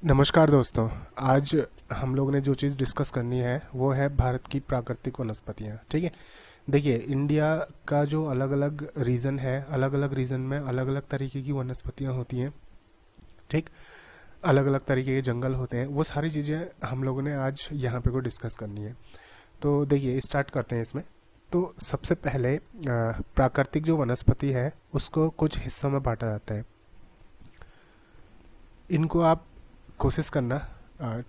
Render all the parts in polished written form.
नमस्कार दोस्तों। आज हम लोग ने जो चीज़ डिस्कस करनी है वो है भारत की प्राकृतिक वनस्पतियाँ। ठीक है। देखिए, इंडिया का जो अलग अलग रीजन है, अलग अलग रीजन में अलग अलग तरीके की वनस्पतियाँ होती हैं। ठीक। अलग अलग तरीके के जंगल होते हैं। वो सारी चीज़ें हम लोगों ने आज यहाँ पे को डिस्कस करनी है। तो देखिए, स्टार्ट करते हैं इसमें। तो सबसे पहले प्राकृतिक जो वनस्पति है उसको कुछ हिस्सों में बांटा जाता है। इनको आप कोशिश करना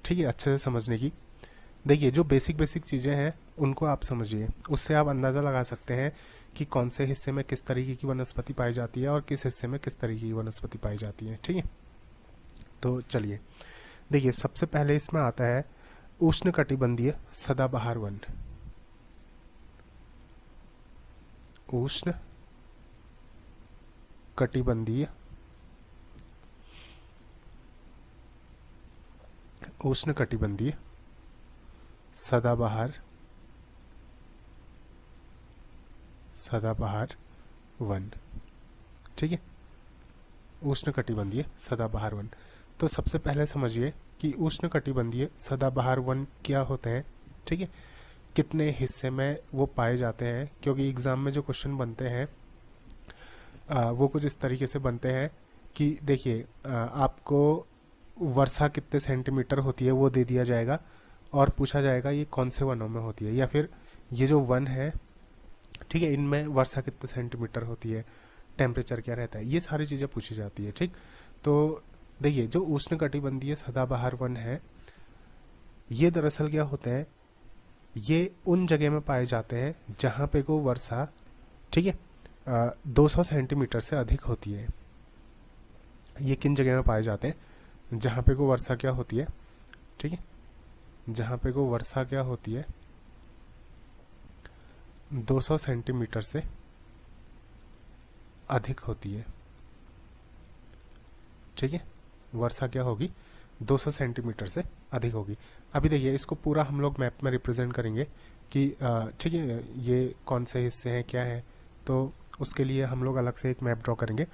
ठीक है अच्छे से समझने की। देखिए, जो बेसिक बेसिक चीज़ें हैं उनको आप समझिए, उससे आप अंदाज़ा लगा सकते हैं कि कौन से हिस्से में किस तरीके की वनस्पति पाई जाती है और किस हिस्से में किस तरीके की वनस्पति पाई जाती है। ठीक है। तो चलिए, देखिए, सबसे पहले इसमें आता है उष्णकटिबंधीय सदाबहार वन। उष्ण कटिबंधीय उष्ण कटिबंधीय सदाबहार सदाबहार वन। ठीक है। उष्ण कटिबंधीय सदाबहार वन। तो सबसे पहले समझिए कि उष्ण कटिबंधीय सदाबहार वन क्या होते हैं। ठीक है। कितने हिस्से में वो पाए जाते हैं, क्योंकि एग्ज़ाम में जो क्वेश्चन बनते हैं वो कुछ इस तरीके से बनते हैं कि देखिए, आपको वर्षा कितने सेंटीमीटर होती है वो दे दिया जाएगा और पूछा जाएगा ये कौन से वनों में होती है, या फिर ये जो वन है, ठीक है, इनमें वर्षा कितने सेंटीमीटर होती है, टेम्परेचर क्या रहता है, ये सारी चीज़ें पूछी जाती है। ठीक। तो देखिए, जो उष्ण कटिबंधीय सदाबहार वन है, ये दरअसल क्या होते हैं, ये उन जगह में पाए जाते हैं जहाँ पे को वर्षा, ठीक है, 200 सेंटीमीटर से अधिक होती है। ये किन जगह में पाए जाते हैं? जहाँ पे को वर्षा क्या होती है, ठीक है, जहाँ पे को वर्षा क्या होती है 200 सेंटीमीटर से अधिक होती है। ठीक है। वर्षा क्या होगी 200 सेंटीमीटर से अधिक होगी। अभी देखिए, इसको पूरा हम लोग मैप में रिप्रेजेंट करेंगे कि ठीक है ये कौन से हिस्से हैं क्या है, तो उसके लिए हम लोग अलग से एक मैप ड्रॉ करेंगे।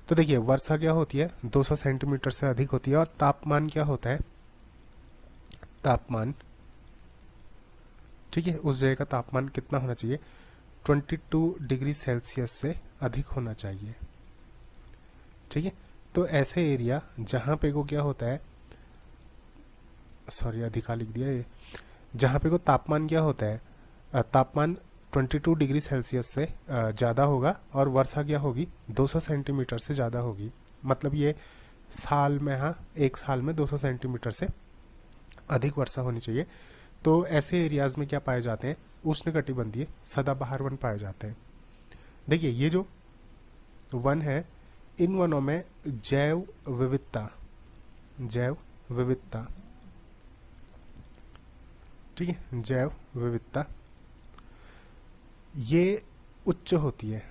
तो देखिए, वर्षा क्या होती है 200 सेंटीमीटर से अधिक होती है, और तापमान क्या होता है, तापमान, ठीक है, उस जगह का तापमान कितना होना चाहिए, 22 डिग्री सेल्सियस से अधिक होना चाहिए। ठीक है। तो ऐसे एरिया जहाँ पे को क्या होता है, सॉरी अधिका लिख दिया ये, जहाँ पे को तापमान क्या होता है, तापमान 22 डिग्री सेल्सियस से ज़्यादा होगा और वर्षा क्या होगी 200 सेंटीमीटर से ज़्यादा होगी। मतलब ये साल में, हाँ, एक साल में 200 सेंटीमीटर से अधिक वर्षा होनी चाहिए। तो ऐसे एरियाज में क्या पाए जाते हैं, उष्णकटिबंधीय सदाबहार वन पाए जाते हैं। देखिए, ये जो वन है, इन वनों में जैव विविधता, जैव विविधता, ठीक है, जैव विविधता ये उच्च होती है।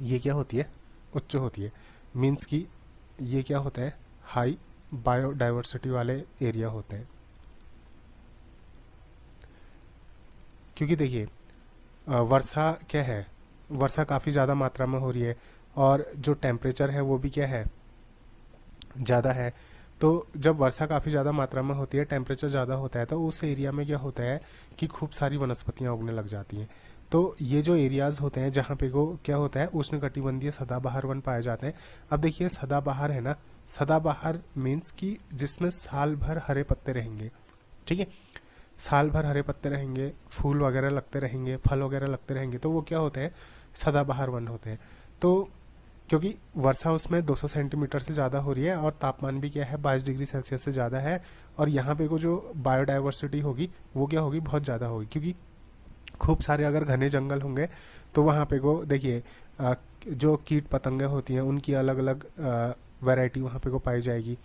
ये क्या होती है, उच्च होती है। मीन्स कि ये क्या होता है, हाई बायोडाइवर्सिटी वाले एरिया होते हैं। क्योंकि देखिए, वर्षा क्या है, वर्षा काफ़ी ज़्यादा मात्रा में हो रही है और जो टेम्परेचर है वो भी क्या है, ज़्यादा है। तो जब वर्षा काफ़ी ज़्यादा मात्रा में होती है, टेम्परेचर ज़्यादा होता है, तो उस एरिया में क्या होता है कि खूब सारी वनस्पतियाँ उगने लग जाती हैं। तो ये जो एरियाज होते हैं जहाँ पे को क्या होता है, उष्णकटिबंधीय सदाबहार वन पाए जाते हैं। अब देखिए, सदाबहार है ना, सदाबहार मीन्स कि जिसमें साल भर हरे पत्ते रहेंगे। ठीक है। साल भर हरे पत्ते रहेंगे, फूल वगैरह लगते रहेंगे, फल वगैरह लगते रहेंगे, तो वो क्या होते हैं, सदाबहार वन होते हैं। तो क्योंकि वर्षा उसमें 200 सेंटीमीटर से ज़्यादा हो रही है और तापमान भी क्या है 22 डिग्री सेल्सियस से ज़्यादा है, और यहाँ पे को जो बायोडाइवर्सिटी होगी वो क्या होगी, बहुत ज़्यादा होगी। क्योंकि खूब सारे अगर घने जंगल होंगे तो वहाँ पे को देखिए, जो कीट पतंगे होती हैं उनकी अलग अलग वैरायटी वहाँ पे को पाई जाएगी।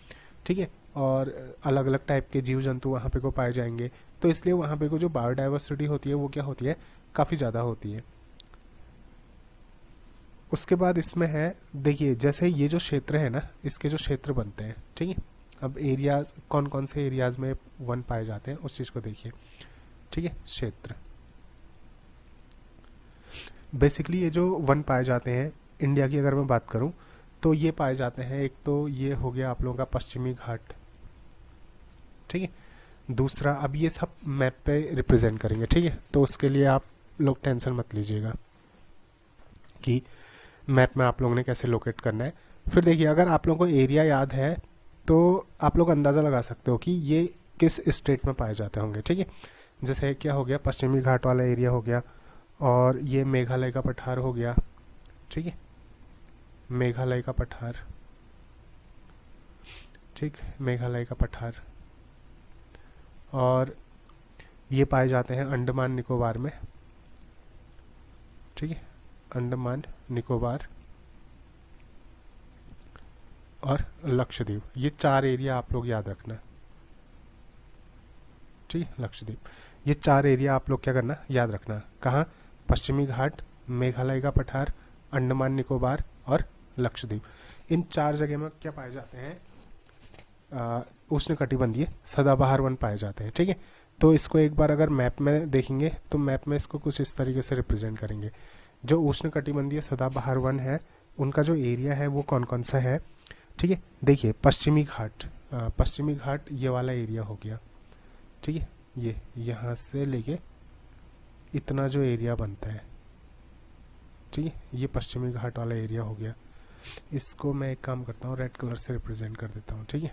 ठीक है। और अलग अलग टाइप के जीव जंतु वहाँ पे को पाए जाएंगे। तो इसलिए वहाँ पे को जो बायोडाइवर्सिटी होती है वो क्या होती है, काफ़ी ज़्यादा होती है। उसके बाद इसमें है, देखिए, जैसे ये जो क्षेत्र है ना, इसके जो क्षेत्र बनते हैं, ठीक है। अब एरियाज कौन कौन से एरियाज में वन पाए जाते हैं उस चीज़ को देखिए। ठीक है। क्षेत्र, बेसिकली ये जो वन पाए जाते हैं, इंडिया की अगर मैं बात करूं तो ये पाए जाते हैं, एक तो ये हो गया आप लोगों का पश्चिमी घाट, ठीक है। दूसरा, अब ये सब मैप पे रिप्रेजेंट करेंगे, ठीक है, तो उसके लिए आप लोग टेंशन मत लीजिएगा कि मैप में आप लोगों ने कैसे लोकेट करना है। फिर देखिए, अगर आप लोगों को एरिया याद है तो आप लोग अंदाज़ा लगा सकते हो कि ये किस स्टेट में पाए जाते होंगे, ठीक है। जैसे क्या हो गया, पश्चिमी घाट वाला एरिया हो गया, और ये मेघालय का पठार हो गया, ठीक है, मेघालय का पठार, ठीक, मेघालय का पठार। और ये पाए जाते हैं अंडमान निकोबार में, ठीक है, अंडमान निकोबार और लक्षद्वीप। ये 4 एरिया आप लोग याद रखना, ठीक है, लक्षद्वीप। ये 4 एरिया आप लोग क्या करना, याद रखना। कहाँ, पश्चिमी घाट, मेघालय का पठार, अंडमान निकोबार और लक्षद्वीप। इन 4 जगह में क्या पाए जाते हैं, उष्णकटिबंधीय सदाबहार वन पाए जाते हैं, ठीक है। तो इसको एक बार अगर मैप में देखेंगे तो मैप में इसको कुछ इस तरीके से रिप्रेजेंट करेंगे। जो उष्णकटिबंधीय सदाबहार वन है उनका जो एरिया है वो कौन कौन सा है, ठीक है। देखिए, पश्चिमी घाट, पश्चिमी घाट ये वाला एरिया हो गया, ठीक है, ये यहाँ से लेके इतना जो एरिया बनता है, ठीक है, ये पश्चिमी घाट वाला एरिया हो गया। इसको मैं एक काम करता हूँ, रेड कलर से रिप्रेजेंट कर देता हूँ, ठीक है,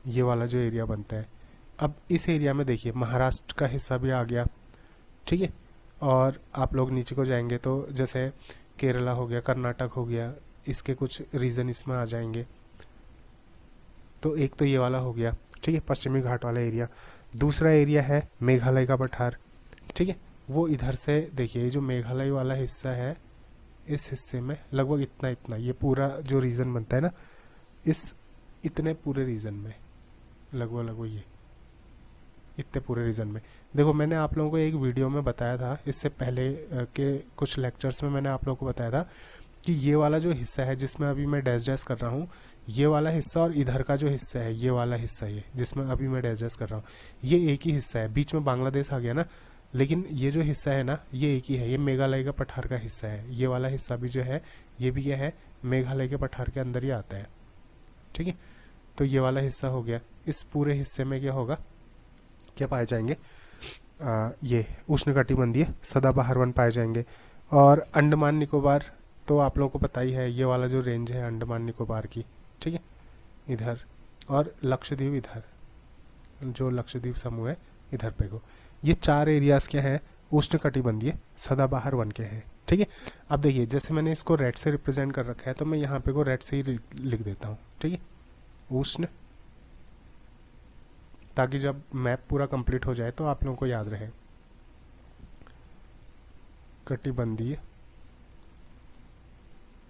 ये वाला जो एरिया बनता है। अब इस एरिया में देखिए महाराष्ट्र का हिस्सा भी आ गया, ठीक है। और आप लोग नीचे को जाएंगे तो जैसे केरला हो गया, कर्नाटक हो गया, इसके कुछ रीजन इसमें आ जाएंगे। तो एक तो ये वाला हो गया, ठीक है, पश्चिमी घाट वाला एरिया। दूसरा एरिया है मेघालय का पठार, ठीक है, वो इधर से देखिए, ये जो मेघालय वाला हिस्सा है, इस हिस्से में लगभग इतना इतना ये पूरा जो रीजन बनता है ना, इस इतने पूरे रीजन में लगभग ये इतने पूरे रीजन में। देखो, मैंने आप लोगों को एक वीडियो में बताया था, इससे पहले के कुछ लेक्चर्स में मैंने आप लोगों को बताया था कि ये वाला जो हिस्सा है जिसमें अभी मैं डैश डैश कर रहा हूँ, ये वाला हिस्सा और इधर का जो हिस्सा है, ये वाला हिस्सा, ये जिसमें अभी मैं डैश डैश कर रहा हूँ, ये एक ही हिस्सा है। बीच में बांग्लादेश आ गया ना, लेकिन ये जो हिस्सा है ना, ये एक ही है, ये मेघालय का पठार का हिस्सा है। ये वाला हिस्सा भी जो है, ये भी क्या है, मेघालय के पठार के अंदर ही आता है, ठीक है। तो ये वाला हिस्सा हो गया। इस पूरे हिस्से में क्या होगा, क्या पाए जाएंगे, ये उष्णकटिबंधीय सदाबहार वन पाए जाएंगे। और अंडमान निकोबार तो आप लोगों को पता ही है, ये वाला जो रेंज है अंडमान निकोबार की, ठीक है, इधर। और लक्षद्वीप इधर, जो लक्षद्वीप समूह है इधर पे को। ये 4 एरियाज क्या हैं, उष्णकटिबंधीय सदाबहार वन के हैं, ठीक है। अब देखिए, जैसे मैंने इसको रेड से रिप्रेजेंट कर रखा है तो मैं यहाँ पे को रेड से ही लिख देता हूँ, ठीक है, उष्ण, ताकि जब मैप पूरा कंप्लीट हो जाए तो आप लोगों को याद रहे। कटिबंधीय,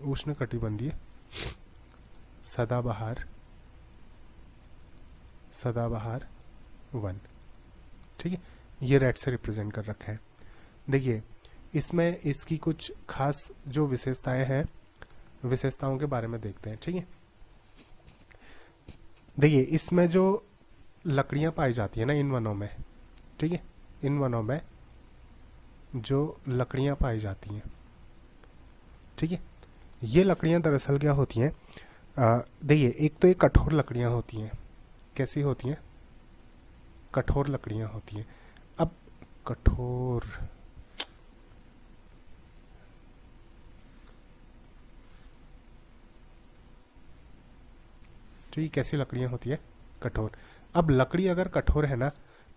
उष्णकटिबंधीय सदाबहार, सदाबहार वन, ठीक है, ये रेड से रिप्रेजेंट कर रखा है। देखिए, इसमें इसकी कुछ खास जो विशेषताएं हैं, विशेषताओं के बारे में देखते हैं, ठीक है। देखिए, इसमें जो लकड़ियां पाई जाती है ना इन वनों में, ठीक है, इन वनों में जो लकड़ियां पाई जाती हैं, ठीक है, ये लकड़ियां दरअसल क्या होती हैं, देखिए, एक तो ये कठोर लकड़ियां होती हैं। कैसी होती हैं, कठोर लकड़ियां होती हैं। अब कठोर, ठीक, कैसी लकड़ियां होती है, कठोर। अब लकड़ी अगर कठोर है ना,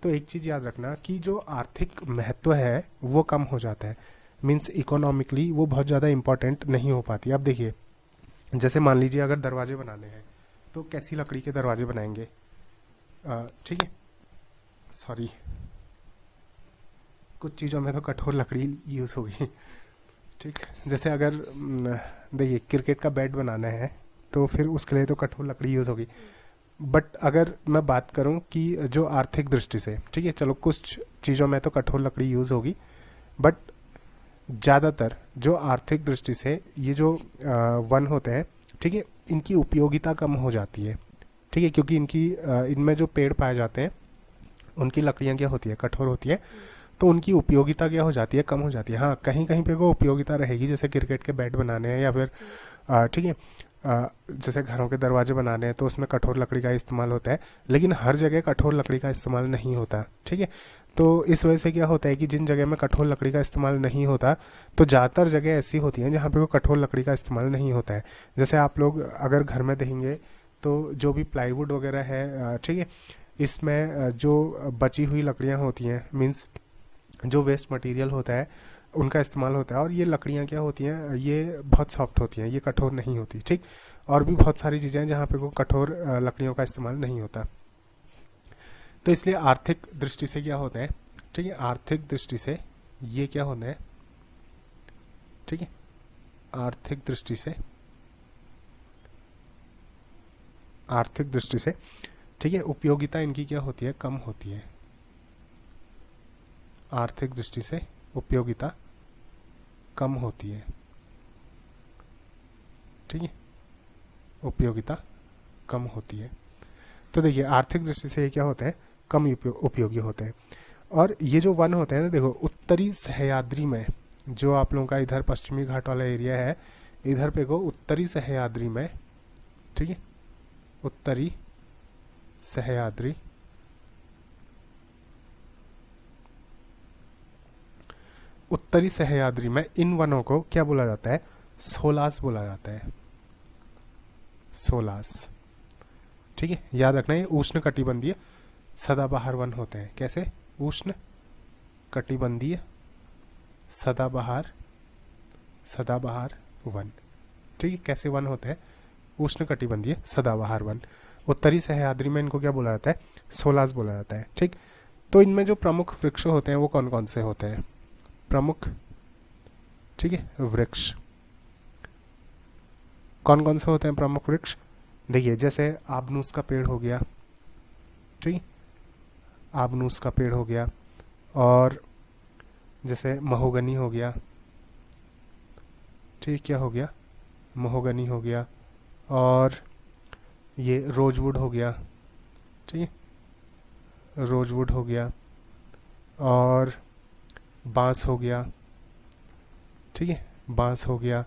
तो एक चीज याद रखना कि जो आर्थिक महत्व है वो कम हो जाता है, मीन्स इकोनॉमिकली वो बहुत ज़्यादा इंपॉर्टेंट नहीं हो पाती। अब देखिए, जैसे मान लीजिए अगर दरवाजे बनाने हैं तो कैसी लकड़ी के दरवाजे बनाएंगे, ठीक है, सॉरी, कुछ चीज़ों में तो कठोर लकड़ी यूज़ होगी, ठीक। जैसे अगर देखिए क्रिकेट का बैट बनाना है तो फिर उसके लिए तो कठोर लकड़ी यूज़ होगी। बट अगर मैं बात करूं कि जो आर्थिक दृष्टि से, ठीक है, चलो कुछ चीज़ों में तो कठोर लकड़ी यूज़ होगी, बट ज़्यादातर जो आर्थिक दृष्टि से ये जो वन होते हैं, ठीक है, इनकी उपयोगिता कम हो जाती है, ठीक है, क्योंकि इनकी इनमें जो पेड़ पाए जाते हैं उनकी लकड़ियाँ क्या होती है, कठोर होती है, तो उनकी उपयोगिता क्या हो जाती है, कम हो जाती है। हाँ, कहीं कहीं पे वो उपयोगिता रहेगी, जैसे क्रिकेट के बैट बनाने हैं या फिर ठीक है। जैसे घरों के दरवाजे बनाने हैं तो उसमें कठोर लकड़ी का इस्तेमाल होता है, लेकिन हर जगह कठोर लकड़ी का इस्तेमाल नहीं होता। ठीक है, तो इस वजह से क्या होता है कि जिन जगह में कठोर लकड़ी का इस्तेमाल नहीं होता, तो ज़्यादातर जगह ऐसी होती हैं जहाँ पे वो कठोर लकड़ी का इस्तेमाल नहीं होता है। जैसे आप लोग अगर घर में देखेंगे तो जो भी प्लाईवुड वगैरह है, ठीक है, इसमें जो बची हुई लकड़ियाँ होती हैं, मीन्स जो वेस्ट मटेरियल होता है उनका इस्तेमाल होता है। और ये लकड़ियाँ क्या होती हैं, ये बहुत सॉफ्ट होती हैं, ये कठोर नहीं होती। ठीक, और भी बहुत सारी चीज़ें हैं जहाँ पे को कठोर लकड़ियों का इस्तेमाल नहीं होता। तो इसलिए आर्थिक दृष्टि से क्या होता है, ठीक है, आर्थिक दृष्टि से ये क्या होता है, ठीक है, आर्थिक दृष्टि से, आर्थिक दृष्टि से, ठीक है, उपयोगिता इनकी क्या होती है, कम होती है। आर्थिक दृष्टि से उपयोगिता कम होती है। ठीक है, उपयोगिता कम होती है। तो देखिए आर्थिक दृष्टि से ये क्या होते हैं, कम उपयोगी होते हैं। और ये जो वन होते हैं ना, देखो उत्तरी सह्याद्री में, जो आप लोगों का इधर पश्चिमी घाट वाला एरिया है, इधर पे को उत्तरी सह्याद्री में, ठीक है, उत्तरी सह्याद्री, उत्तरी सह्याद्री में इन वनों को क्या बोला जाता है, सोलास बोला जाता है, सोलास। ठीक है, याद रखना ये उष्ण कटिबंधीय सदाबहार वन होते हैं। कैसे, उष्ण कटिबंधीय सदाबहार, सदाबहार वन। ठीक है, कैसे वन होते हैं, उष्ण कटिबंधीय सदाबहार वन। उत्तरी सह्याद्री में इनको क्या बोला जाता है, सोलास बोला जाता है। ठीक, तो इनमें जो प्रमुख वृक्ष होते हैं वो कौन कौन से होते हैं, प्रमुख, ठीक है, वृक्ष कौन कौन से होते हैं प्रमुख वृक्ष। देखिए जैसे आबनूस का पेड़ हो गया, ठीक, आबनूस का पेड़ हो गया, और जैसे महोगनी हो गया, ठीक, क्या हो गया, महोगनी हो गया, और ये रोजवुड हो गया, ठीक है, रोजवुड हो गया, और बांस हो गया, ठीक है, बांस हो गया,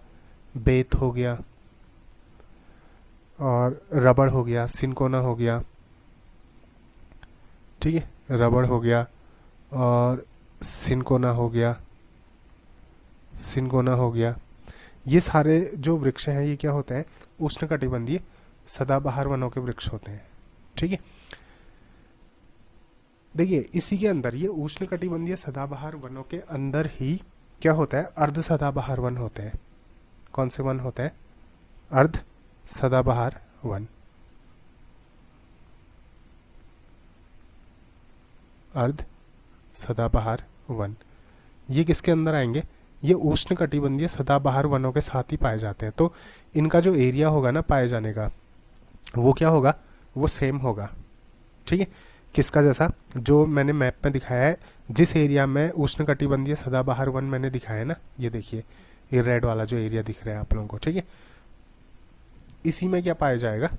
बेत हो गया, और रबड़ हो गया, सिनकोना हो गया, ठीक है, रबड़ हो गया, और सिनकोना हो गया, सिनकोना हो गया। ये सारे जो वृक्ष हैं ये क्या होते हैं, उष्णकटिबंधीय सदाबहार वनों के वृक्ष होते हैं। ठीक है, देखिए इसी के अंदर, ये उष्णकटिबंधीय सदाबहार वनों के अंदर ही क्या होता है, अर्ध सदाबहार वन होते हैं। कौन से वन होते हैं, अर्ध सदाबहार वन, अर्ध सदाबहार वन। ये किसके अंदर आएंगे, ये उष्णकटिबंधीय सदाबहार वनों के साथ ही पाए जाते हैं। तो इनका जो एरिया होगा ना पाए जाने का, वो क्या होगा, वो सेम होगा। ठीक है, किसका जैसा, जो मैंने मैप में दिखाया है, जिस एरिया में उष्णकटिबंधीय सदाबहार वन मैंने दिखाया है ना, ये देखिए ये रेड वाला जो एरिया दिख रहा है आप लोगों को, ठीक है, इसी में क्या पाया जाएगा,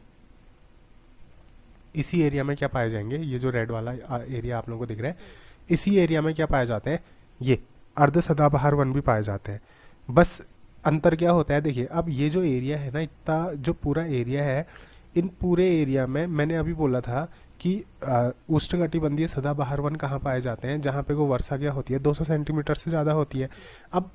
इसी एरिया में क्या पाए जाएंगे, ये जो रेड वाला एरिया आप लोगों को दिख रहा है, इसी एरिया में क्या पाए जाते हैं, ये अर्ध सदाबहार वन भी पाए जाते हैं। बस अंतर क्या होता है, देखिए अब ये जो एरिया है ना, इतना जो पूरा एरिया है, इन पूरे एरिया में मैंने अभी बोला था कि उष्णकटिबंधीय सदाबहार वन कहाँ पाए जाते हैं, जहाँ पे वो वर्षा क्या होती है 200 सेंटीमीटर से ज़्यादा होती है। अब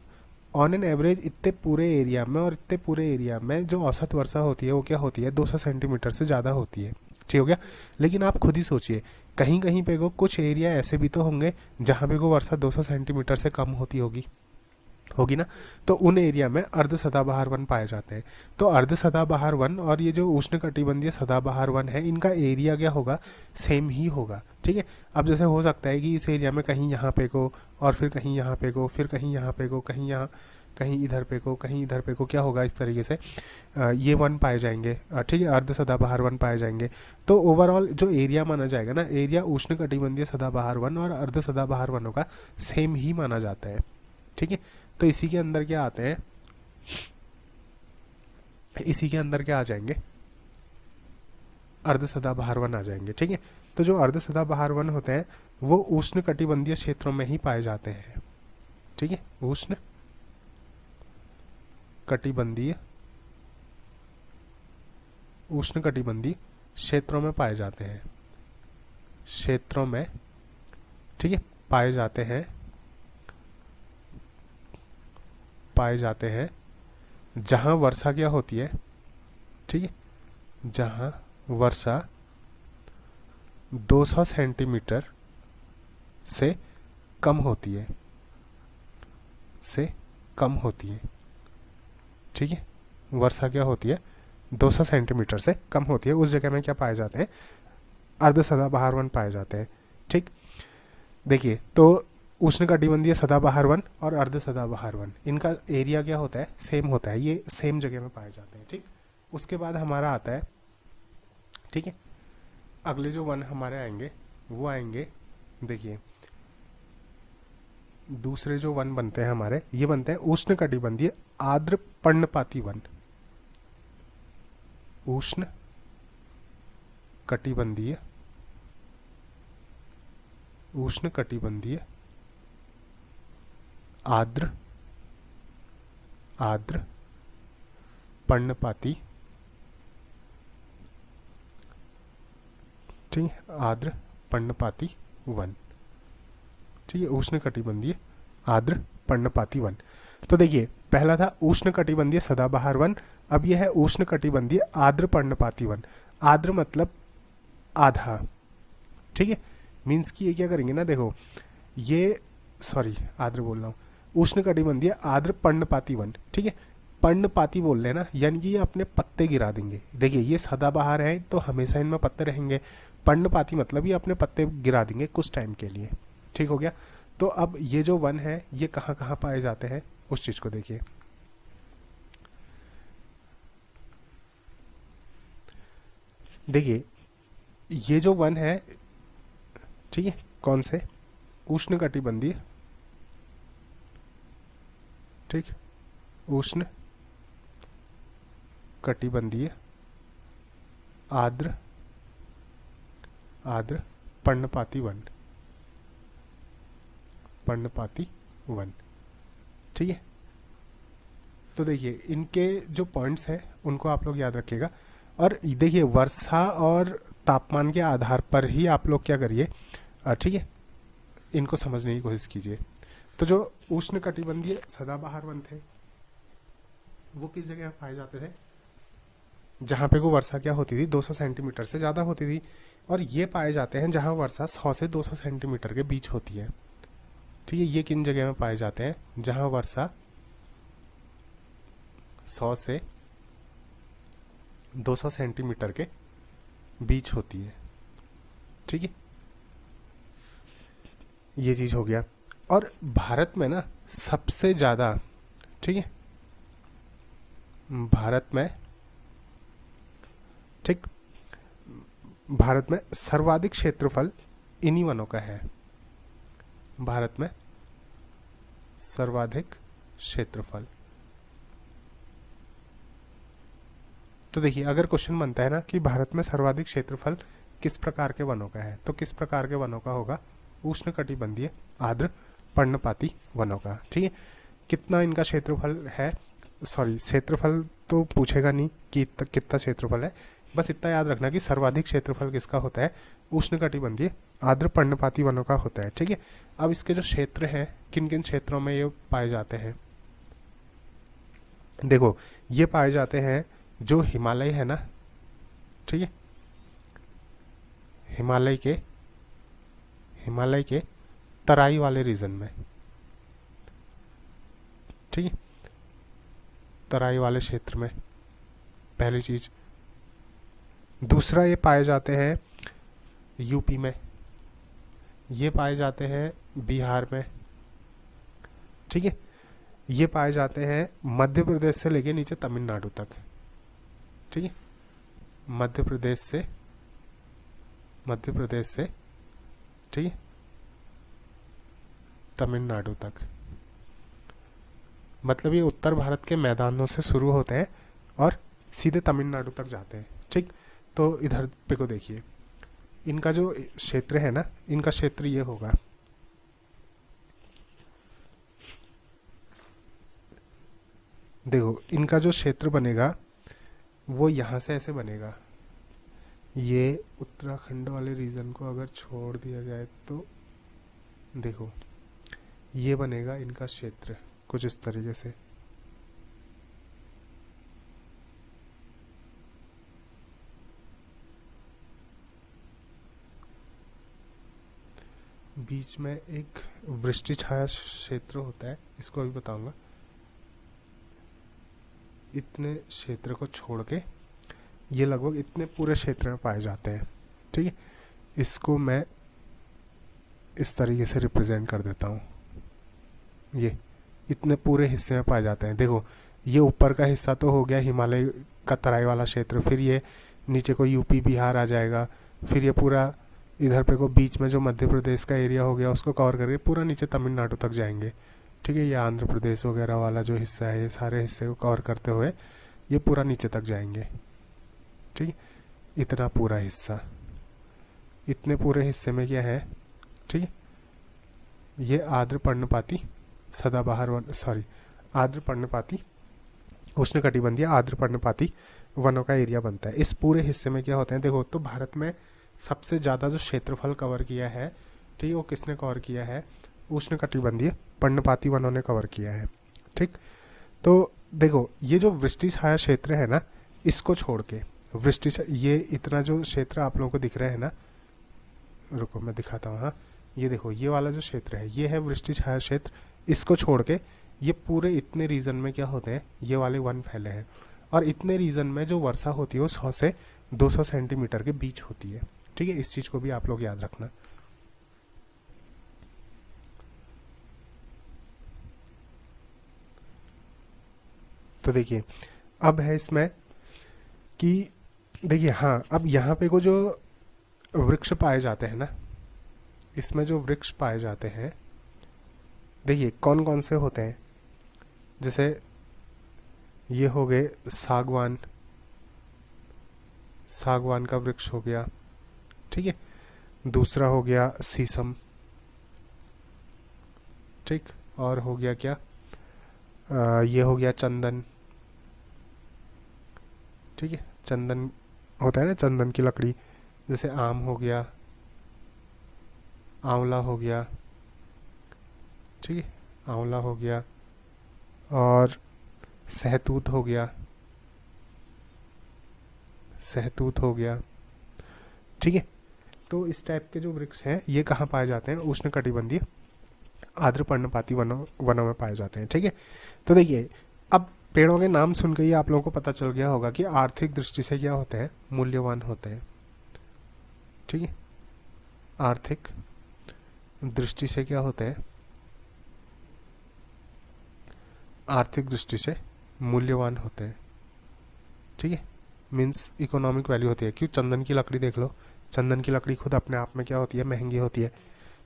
ऑन एन एवरेज इतने पूरे एरिया में, और इतने पूरे एरिया में जो औसत वर्षा होती है वो क्या होती है 200 सेंटीमीटर से ज़्यादा होती है। ठीक हो गया, लेकिन आप खुद ही सोचिए, कहीं कहीं पे को कुछ एरिया ऐसे भी तो होंगे जहाँ पे को वर्षा 200 सेंटीमीटर से कम होती होगी ना, तो उन एरिया में अर्ध सदाबहार वन पाए जाते हैं। तो अर्ध सदाबहार वन और ये जो उष्णकटिबंधीय सदाबहार वन है, इनका एरिया क्या होगा, सेम ही होगा। ठीक है, अब जैसे हो सकता है कि इस एरिया में कहीं यहाँ पे को, और फिर कहीं यहाँ पे को, फिर कहीं यहाँ पे को, कहीं यहाँ, कहीं इधर पे को, कहीं इधर पे को, क्या होगा, इस तरीके से ये वन पाए जाएंगे। ठीक है, अर्ध सदाबहार वन पाए जाएंगे। तो ओवरऑल जो एरिया माना जाएगा ना, एरिया उष्णकटिबंधीय सदाबहार वन और अर्ध सदाबहार वनों का सेम ही माना जाता है। ठीक है, तो इसी के अंदर क्या आते हैं, इसी के अंदर क्या आ जाएंगे, अर्ध सदाबहार वन आ जाएंगे। ठीक है, तो जो अर्ध सदाबहार वन होते हैं वो उष्णकटिबंधीय क्षेत्रों में ही पाए जाते हैं। ठीक है, उष्ण कटिबंधीय उष्णकटिबंधीय क्षेत्रों में पाए जाते हैं, क्षेत्रों में, ठीक है, पाए जाते हैं, पाए जाते हैं जहां वर्षा क्या होती है, ठीक है, जहां वर्षा 200 सेंटीमीटर से कम होती है, से कम होती है, ठीक है, वर्षा क्या होती है 200 सेंटीमीटर से कम होती है, उस जगह में क्या पाए जाते हैं, अर्ध सदाबहार वन पाए जाते हैं। ठीक, देखिए तो उष्णकटिबंधीय सदाबहार वन और अर्ध सदाबहार वन, इनका एरिया क्या होता है, सेम होता है, ये सेम जगह में पाए जाते हैं। ठीक, उसके बाद हमारा आता है, ठीक है, अगले जो वन हमारे आएंगे वो आएंगे, देखिए दूसरे जो वन बनते हैं हमारे, ये बनते हैं उष्णकटिबंधीय आर्द्र पर्णपाती वन, उष्ण कटिबंधीय, उष्णकटिबंधीय आर्द्र, आर्द्र पर्णपाती, ठीक है, आर्द्र पर्णपाती वन, ठीक है, उष्णकटिबंधीय आर्द्र पर्णपाती वन। तो देखिए पहला था उष्णकटिबंधीय सदाबहार वन, अब यह है उष्णकटिबंधीय आर्द्र पर्णपाती वन। आर्द्र मतलब आधा, ठीक है, मीन्स कि ये क्या करेंगे ना, देखो ये, सॉरी आर्द्र बोल रहा हूँ, उष्णकटिबंधीय आर्द्र पर्णपाती वन, ठीक है, पर्णपाती बोल रहे हैं ना, यानी कि ये अपने पत्ते गिरा देंगे। देखिए ये सदाबहार है तो हमेशा इनमें पत्ते रहेंगे, पर्णपाती मतलब ये अपने पत्ते गिरा देंगे कुछ टाइम के लिए। ठीक हो गया। तो अब ये जो वन है ये कहाँ कहाँ पाए जाते हैं उस चीज को देखिए। देखिए ये जो वन है, ठीक है, कौन से, उष्णकटिबंधीय, ठीक, उष्ण कटिबंधीय आर्द्र, आर्द्र पर्णपाती वन, पर्णपाती वन, ठीक है। तो देखिए इनके जो पॉइंट्स हैं उनको आप लोग याद रखिएगा, और देखिए वर्षा और तापमान के आधार पर ही आप लोग क्या करिए, ठीक है, इनको समझने की कोशिश कीजिए। तो जो उष्णकटिबंधीय सदाबहार वन थे वो किस जगह पाए जाते थे, जहाँ पे को वर्षा क्या होती थी 200 सेंटीमीटर से ज़्यादा होती थी, और ये पाए जाते हैं जहाँ वर्षा 100 से 200 सेंटीमीटर के बीच होती है। ठीक है, ये किन जगह में पाए जाते हैं, जहाँ वर्षा 100 से 200 सेंटीमीटर के बीच होती है। ठीक है, ये चीज हो गया। और भारत में ना सबसे ज्यादा, ठीक है, भारत में, ठीक, भारत में सर्वाधिक क्षेत्रफल इन्हीं वनों का है, भारत में सर्वाधिक क्षेत्रफल। तो देखिए अगर क्वेश्चन बनता है ना कि भारत में सर्वाधिक क्षेत्रफल किस प्रकार के वनों का है, तो किस प्रकार के वनों का होगा, उष्णकटिबंधीय आर्द्र पर्णपाती वनों का। ठीक है, कितना इनका क्षेत्रफल है, सॉरी क्षेत्रफल तो पूछेगा नहीं कि कितना क्षेत्रफल है, बस इतना याद रखना कि सर्वाधिक क्षेत्रफल किसका होता है, उष्णकटिबंधीय आर्द्र पर्णपाती वनों का होता है। ठीक है, अब इसके जो क्षेत्र हैं किन किन क्षेत्रों में ये पाए जाते हैं, देखो ये पाए जाते हैं जो हिमालय है ना, ठीक है, हिमालय के तराई वाले रीजन में, ठीक है, तराई वाले क्षेत्र में, पहली चीज। दूसरा ये पाए जाते हैं यूपी में, ये पाए जाते हैं बिहार में, ठीक है, ये पाए जाते हैं मध्य प्रदेश से लेके नीचे तमिलनाडु तक। ठीक है, मध्य प्रदेश से, ठीक है, तमिलनाडु तक, मतलब ये उत्तर भारत के मैदानों से शुरू होते हैं और सीधे तमिलनाडु तक जाते हैं। ठीक, तो इधर पे को देखिए, इनका जो क्षेत्र है ना, इनका क्षेत्र ये होगा, देखो इनका जो क्षेत्र बनेगा वो यहां से ऐसे बनेगा, ये उत्तराखंड वाले रीजन को अगर छोड़ दिया जाए तो देखो ये बनेगा इनका क्षेत्र कुछ इस तरीके से। बीच में एक वृष्टि छाया क्षेत्र होता है, इसको अभी बताऊंगा। इतने क्षेत्र को छोड़ के ये लगभग इतने पूरे क्षेत्र में पाए जाते हैं, ठीक है। इसको मैं इस तरीके से रिप्रेजेंट कर देता हूँ। ये इतने पूरे हिस्से में पाए जाते हैं। देखो ये ऊपर का हिस्सा तो हो गया हिमालय का तराई वाला क्षेत्र, फिर ये नीचे को यूपी बिहार आ जाएगा, फिर ये पूरा इधर पे को बीच में जो मध्य प्रदेश का एरिया हो गया उसको कवर करके पूरा नीचे तमिलनाडु तक जाएंगे, ठीक है। ये आंध्र प्रदेश वगैरह वाला जो हिस्सा है ये सारे हिस्से को कवर करते हुए ये पूरा नीचे तक जाएंगे, ठीक है। इतना पूरा हिस्सा, इतने पूरे हिस्से में क्या है, ठीक है। ये आर्द्र पर्णपाती सदाबहार वन, सॉरी आर्द्र पर्णपाती उष्णकटिबंधीय आर्द्र पर्णपाती वनों का एरिया बनता है। इस पूरे हिस्से में क्या होते हैं, देखो तो भारत में सबसे ज़्यादा जो क्षेत्रफल कवर किया है, ठीक है, वो किसने कवर किया है, उष्णकटिबंधीय पर्णपाती वनों ने कवर किया है, ठीक। तो देखो ये जो वृष्टि छाया क्षेत्र है ना, इसको छोड़ के वृष्टि, ये इतना जो क्षेत्र आप लोगों को दिख रहा है ना, रुको मैं दिखाता हूँ। हाँ ये देखो ये वाला जो क्षेत्र है ये है वृष्टि छाया क्षेत्र। इसको छोड़ के ये पूरे इतने रीजन में क्या होते हैं, ये वाले वन फैले हैं। और इतने रीजन में जो वर्षा होती है वो 100 से 200 सेंटीमीटर के बीच होती है, ठीक है। इस चीज को भी आप लोग याद रखना। तो देखिए अब है इसमें कि देखिए हाँ, अब यहाँ पे को जो वृक्ष पाए जाते हैं ना, इसमें जो वृक्ष पाए जाते हैं देखिए कौन कौन से होते हैं। जैसे ये हो गए सागवान, सागवान का वृक्ष हो गया, ठीक है। दूसरा हो गया शीशम, ठीक। और हो गया क्या, ये हो गया चंदन, ठीक है। चंदन होता है ना, चंदन की लकड़ी। जैसे आम हो गया, आंवला हो गया, ठीक है, आंवला हो गया। और सहतूत हो गया, सहतूत हो गया, ठीक है। तो इस टाइप के जो वृक्ष हैं ये कहाँ पाए जाते हैं, उष्णकटिबंधीय आर्द्र पर्णपाती वनों में पाए जाते हैं, ठीक है। तो देखिए अब पेड़ों के नाम सुन के ही आप लोगों को पता चल गया होगा कि आर्थिक दृष्टि से क्या होते हैं, मूल्यवान होते हैं, ठीक है। आर्थिक दृष्टि से क्या होते हैं, आर्थिक दृष्टि से मूल्यवान होते हैं, ठीक है। मीन्स इकोनॉमिक वैल्यू होती है। क्यों, चंदन की लकड़ी देख लो, चंदन की लकड़ी खुद अपने आप में क्या होती है, महंगी होती है।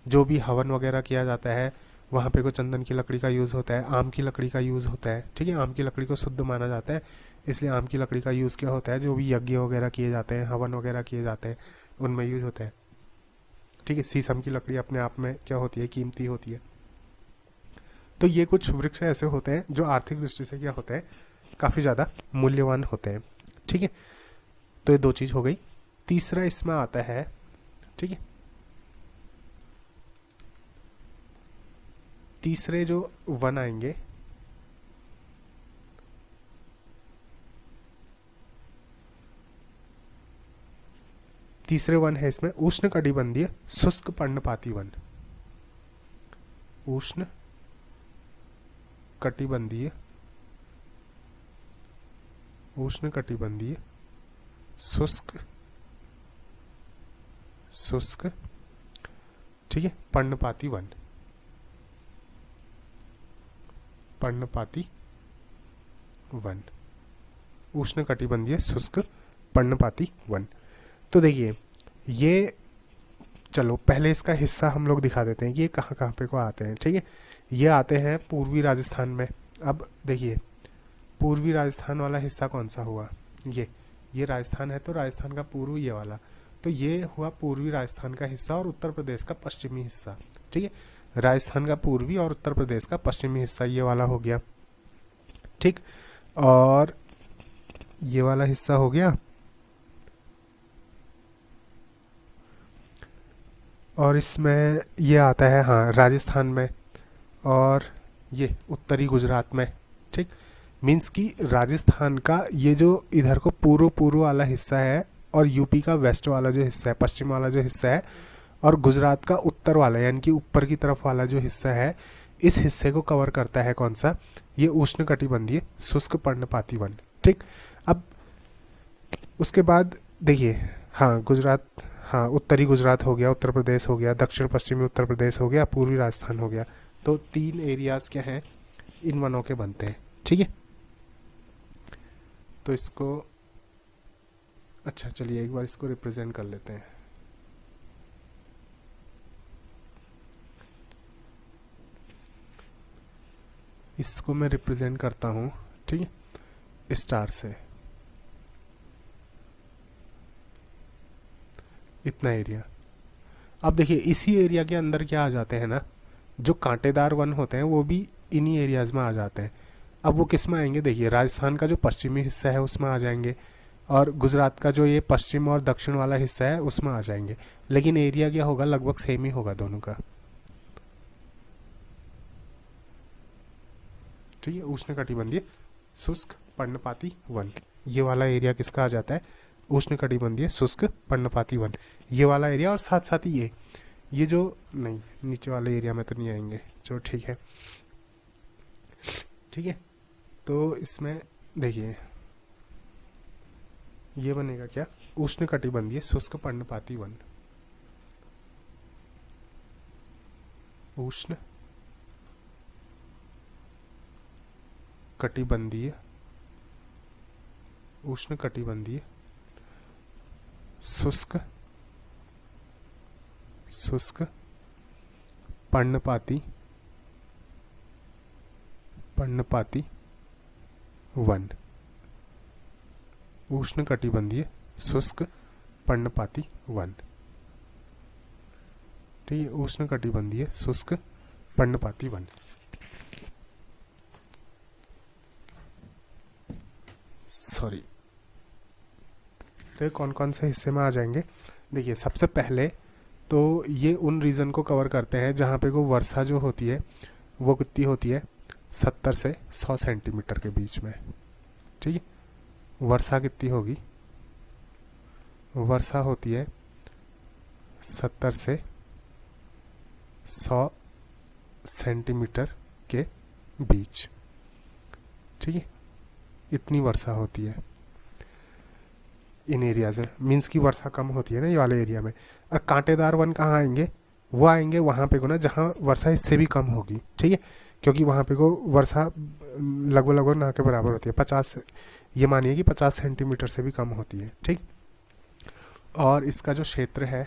जो भी हवन वगैरह किया जाता है वहाँ पे को चंदन की लकड़ी का यूज़ होता है, आम की लकड़ी का यूज़ होता है, ठीक है। आम की लकड़ी को शुद्ध माना जाता है, इसलिए आम की लकड़ी का यूज़ क्या होता है, जो भी यज्ञ वगैरह किए जाते हैं, हवन वगैरह किए जाते हैं, उनमें यूज़ होता है, ठीक है। शीशम की लकड़ी अपने आप में क्या होती है, कीमती होती है। तो ये कुछ वृक्ष ऐसे होते हैं जो आर्थिक दृष्टि से क्या होते हैं, काफ़ी ज़्यादा मूल्यवान होते हैं, ठीक है। तो ये दो चीज़ हो गई। तीसरा इसमें आता है, ठीक है, तीसरे जो वन आएंगे, तीसरे वन है इसमें उष्णकटिबंधीय शुष्क पर्णपाती वन, उष्ण कटिबंधीय, उष्णकटिबंधीय शुष्क, शुष्क, ठीक है, पर्णपाती वन, पर्णपाती वन, उष्णकटिबंधीय शुष्क पर्णपाती वन। तो देखिए ये, चलो पहले इसका हिस्सा हम लोग दिखा देते हैं कि ये कहाँ कहाँ पे को आते हैं, ठीक है। ये आते हैं पूर्वी राजस्थान में। अब देखिए पूर्वी राजस्थान वाला हिस्सा कौन सा हुआ, ये राजस्थान है, तो राजस्थान का पूर्व ये वाला, तो ये हुआ पूर्वी राजस्थान का हिस्सा और उत्तर प्रदेश का पश्चिमी हिस्सा, ठीक है। राजस्थान का पूर्वी और उत्तर प्रदेश का पश्चिमी हिस्सा ये वाला हो गया, ठीक। और ये वाला हिस्सा हो गया और इसमें ये आता है हाँ राजस्थान में, और ये उत्तरी गुजरात में। ठीक, मीन्स कि राजस्थान का ये जो इधर को पूर्व पूर्व वाला हिस्सा है, और यूपी का वेस्ट वाला जो हिस्सा है, पश्चिम वाला जो हिस्सा है, और गुजरात का उत्तर वाला यानी कि ऊपर की तरफ वाला जो हिस्सा है, इस हिस्से को कवर करता है कौन सा, ये उष्णकटिबंधीय शुष्क पर्णपाती वन। ठीक, अब उसके बाद देखिए, हाँ गुजरात, हाँ उत्तरी गुजरात हो गया, उत्तर प्रदेश हो गया, दक्षिण पश्चिमी उत्तर प्रदेश हो गया, पूर्वी राजस्थान हो गया। तो 3 एरियाज क्या हैं, इन वनों के बनते हैं। ठीक है, तो इसको, अच्छा चलिए एक बार इसको रिप्रेजेंट कर लेते हैं। इसको मैं रिप्रेजेंट करता हूँ, ठीक है, स्टार से। इतना एरिया। अब देखिए इसी एरिया के अंदर क्या आ जाते हैं ना, जो कांटेदार वन होते हैं वो भी इन्हीं एरियाज में आ जाते हैं। अब वो किस में आएंगे, देखिए राजस्थान का जो पश्चिमी हिस्सा है उसमें आ जाएंगे, और गुजरात का जो ये पश्चिम और दक्षिण वाला हिस्सा है उसमें आ जाएंगे। लेकिन एरिया क्या होगा, लगभग सेम ही होगा दोनों का। ठीक है, उष्णकटिबंधीय शुष्क पर्णपाती वन, ये वाला एरिया किसका आ जाता है, उष्णकटिबंधीय शुष्क पर्णपाती वन, ये वाला एरिया। और साथ साथ ही ये जो, नहीं नीचे वाले एरिया में तो नहीं आएंगे, चलो ठीक है। ठीक है, तो इसमें देखिए ये बनेगा क्या, उष्णकटिबंधीय शुष्क पर्णपाती वन। उष्ण कटिबंधीय, उष्णकटिबंधीय शुष्क शुष्क पर्णपाती पर्णपाती वन। उष्णकटिबंधीय शुष्क पर्णपाती वन। ठीक है, उष्णकटिबंधीय शुष्क पर्णपाती वन। सॉरी, तो ये कौन कौन से हिस्से में आ जाएंगे, देखिए सबसे पहले तो ये उन रीजन को कवर करते हैं जहाँ पे को वर्षा जो होती है वो कितनी होती है, 70 से 100 सेंटीमीटर के बीच में। ठीक है, वर्षा कितनी होगी, वर्षा होती है 70 से 100 सेंटीमीटर के बीच। ठीक है, इतनी वर्षा होती है इन एरियाज में, मीन्स की वर्षा कम होती है ना ये वाले एरिया में। और कांटेदार वन कहाँ आएंगे, वो आएंगे वहाँ पे को ना जहाँ वर्षा इससे भी कम होगी। ठीक है, क्योंकि वहाँ पे को वर्षा लगभग लगभग ना के बराबर होती है, 50, ये मानिए कि 50 सेंटीमीटर से भी कम होती है। ठीक, और इसका जो क्षेत्र है,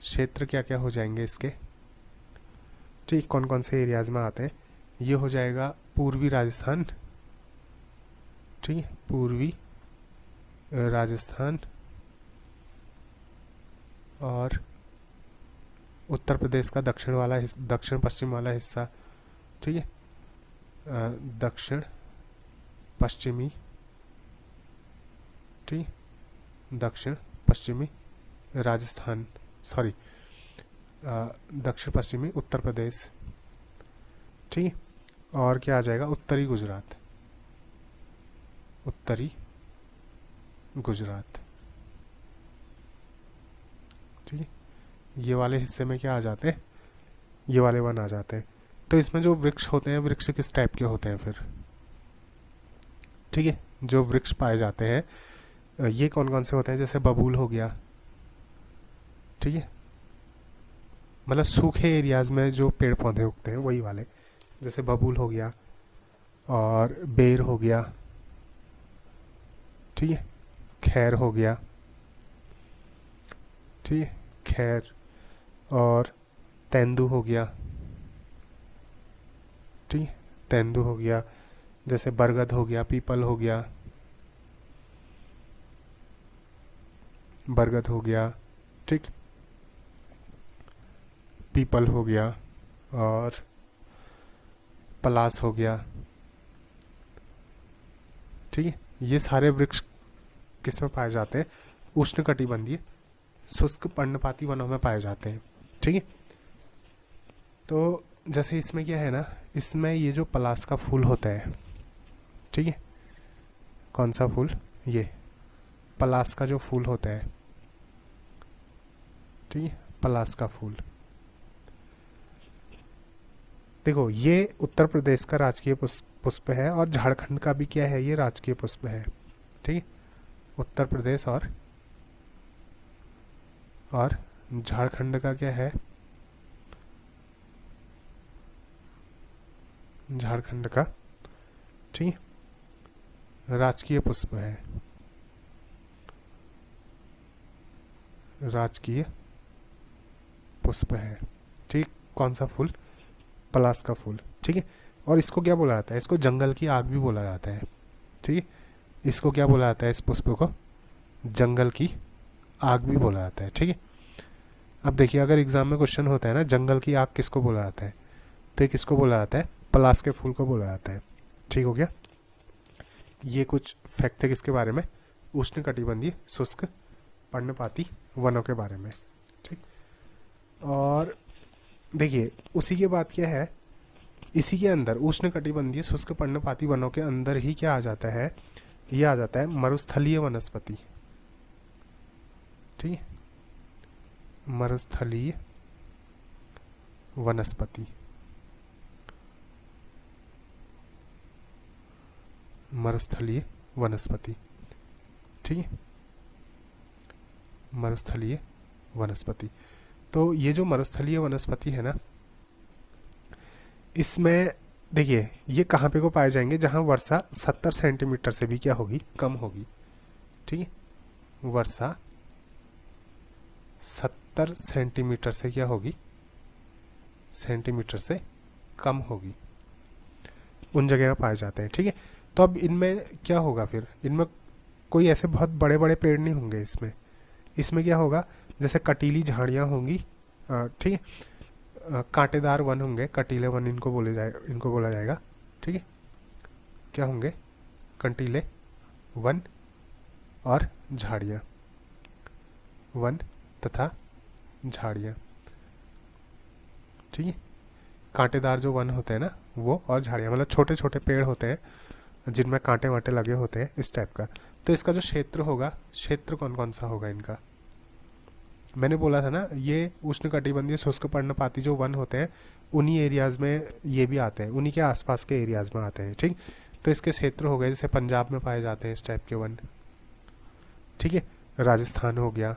क्षेत्र क्या क्या हो जाएंगे इसके, ठीक कौन कौन से एरियाज में आते हैं, ये हो जाएगा पूर्वी राजस्थान। ठीक है, पूर्वी राजस्थान और उत्तर प्रदेश का दक्षिण वाला दक्षिण पश्चिम वाला हिस्सा। ठीक है, दक्षिण पश्चिमी, ठीक, दक्षिण पश्चिमी राजस्थान, सॉरी दक्षिण पश्चिमी उत्तर प्रदेश। ठीक, और क्या आ जाएगा, उत्तरी गुजरात, उत्तरी गुजरात। ठीक है, ये वाले हिस्से में क्या आ जाते हैं, ये वाले वन आ जाते हैं। तो इसमें जो वृक्ष होते हैं, वृक्ष किस टाइप के होते हैं फिर, ठीक है, जो वृक्ष पाए जाते हैं ये कौन कौन से होते हैं, जैसे बबूल हो गया। ठीक है, मतलब सूखे एरियाज में जो पेड़ पौधे उगते हैं वही वाले, जैसे बबूल हो गया और बेर हो गया। ठीक है, खैर हो गया। ठीक है, खैर, और तेंदू हो गया। ठीक है, तेंदू हो गया, जैसे बरगद हो गया, पीपल हो गया, बरगद हो गया। ठीक, पीपल हो गया और पलास हो गया। ठीक है, ये सारे वृक्ष किस में पाए जाते हैं, उष्णकटिबंधीय शुष्क पर्णपाती वनों में पाए जाते हैं। ठीक है, तो जैसे इसमें क्या है ना, इसमें ये जो पलाश का फूल होता है, ठीक है, कौन सा फूल, ये पलाश का जो फूल होता है, ठीक है, पलाश का फूल। देखो ये उत्तर प्रदेश का राजकीय पुष्प है और झारखंड का भी क्या है, ये राजकीय पुष्प है। ठीक है, उत्तर प्रदेश और झारखंड का क्या है, झारखंड का, ठीक है, राजकीय पुष्प है, राजकीय पुष्प है। ठीक, कौन सा फूल, पलाश का फूल। ठीक है, और इसको क्या बोला जाता है, इसको जंगल की आग भी बोला जाता है। ठीक है, इसको क्या बोला जाता है, इस पुष्प को जंगल की आग भी बोला जाता है। ठीक है, अब देखिए अगर एग्जाम में क्वेश्चन होता है ना, जंगल की आग किसको बोला जाता है, तो ये किसको बोला जाता है, पलाश के फूल को बोला जाता है। ठीक हो गया, ये कुछ फैक्ट है किसके बारे में, उष्णकटिबंधीय शुष्क पर्णपाती वनों के बारे में। ठीक, और देखिए उसी के बाद क्या है, इसी के अंदर उष्णकटिबंधीय शुष्क पर्णपाती वनों के अंदर ही क्या आ जाता है, ये आ जाता है मरुस्थलीय वनस्पति। ठीक है, मरुस्थलीय वनस्पति, मरुस्थलीय वनस्पति। ठीक है, मरुस्थलीय वनस्पति। तो ये जो मरुस्थलीय वनस्पति है ना, इसमें देखिए ये कहाँ पे को पाए जाएंगे, जहाँ वर्षा 70 सेंटीमीटर से भी क्या होगी, कम होगी। ठीक है, वर्षा 70 सेंटीमीटर से क्या होगी, सेंटीमीटर से कम होगी, उन जगह में पाए जाते हैं। ठीक है, तो अब इनमें क्या होगा, फिर इनमें कोई ऐसे बहुत बड़े बड़े पेड़ नहीं होंगे। इसमें क्या होगा, जैसे कटीली झाड़ियाँ होंगी, ठीक है, कांटेदार वन होंगे, कटीले वन इनको बोला जाएगा। ठीक है, क्या होंगे, कंटीले वन और झाड़ियाँ, वन तथा झाड़ियाँ। ठीक है, कांटेदार जो वन होते हैं ना वो, और झाड़ियाँ मतलब छोटे छोटे पेड़ होते हैं जिनमें कांटे वाटे लगे होते हैं, इस टाइप का। तो इसका जो क्षेत्र होगा, क्षेत्र कौन कौन सा होगा इनका, मैंने बोला था ना, ये उष्णकटिबंधीय शुष्क पर्णपाती जो वन होते हैं उन्हीं एरियाज में ये भी आते हैं, उन्हीं के आसपास के एरियाज में आते हैं। ठीक, तो इसके क्षेत्र हो गए, जैसे पंजाब में पाए जाते हैं इस टाइप के वन। ठीक है, राजस्थान हो गया,